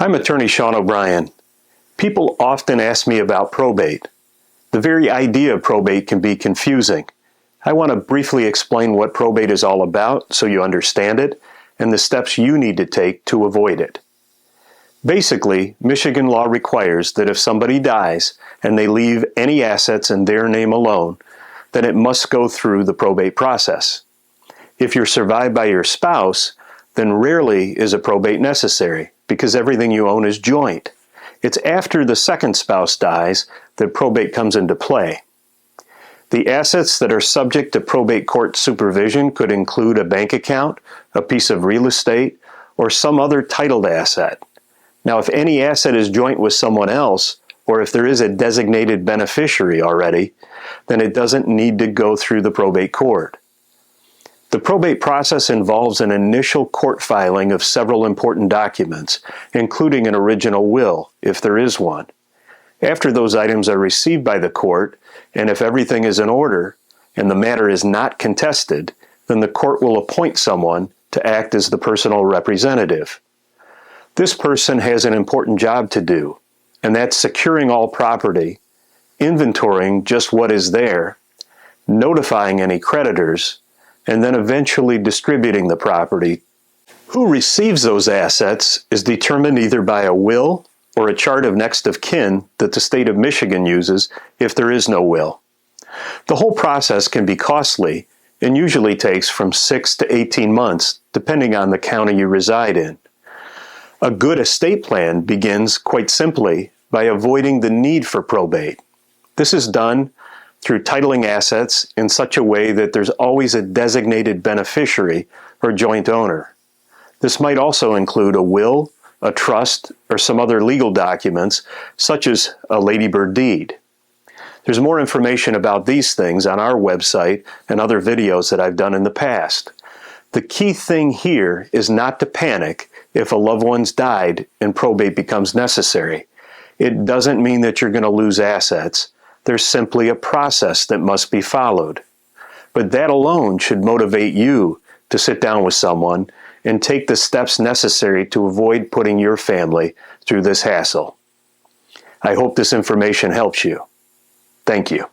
I'm attorney Sean O'Brien. People often ask me about probate. The very idea of probate can be confusing. I want to briefly explain what probate is all about so you understand it and the steps you need to take to avoid it. Basically, Michigan law requires that if somebody dies and they leave any assets in their name alone, then it must go through the probate process. If you're survived by your spouse, then rarely is a probate necessary because everything you own is joint. It's after the second spouse dies that probate comes into play. The assets that are subject to probate court supervision could include a bank account, a piece of real estate, or some other titled asset. Now, if any asset is joint with someone else, or if there is a designated beneficiary already, then it doesn't need to go through the probate court. The probate process involves an initial court filing of several important documents, including an original will, if there is one. After those items are received by the court, and if everything is in order, and the matter is not contested, then the court will appoint someone to act as the personal representative. This person has an important job to do, and that's securing all property, inventorying just what is there, notifying any creditors, and then eventually distributing the property. Who receives those assets is determined either by a will or a chart of next of kin that the state of Michigan uses if there is no will. The whole process can be costly and usually takes from 6 to 18 months, depending on the county you reside in. A good estate plan begins, quite simply, by avoiding the need for probate. This is done through titling assets in such a way that there's always a designated beneficiary or joint owner. This might also include a will, a trust, or some other legal documents, such as a ladybird deed. There's more information about these things on our website and other videos that I've done in the past. The key thing here is not to panic if a loved one's died and probate becomes necessary. It doesn't mean that you're going to lose assets. There's simply a process that must be followed. But that alone should motivate you to sit down with someone and take the steps necessary to avoid putting your family through this hassle. I hope this information helps you. Thank you.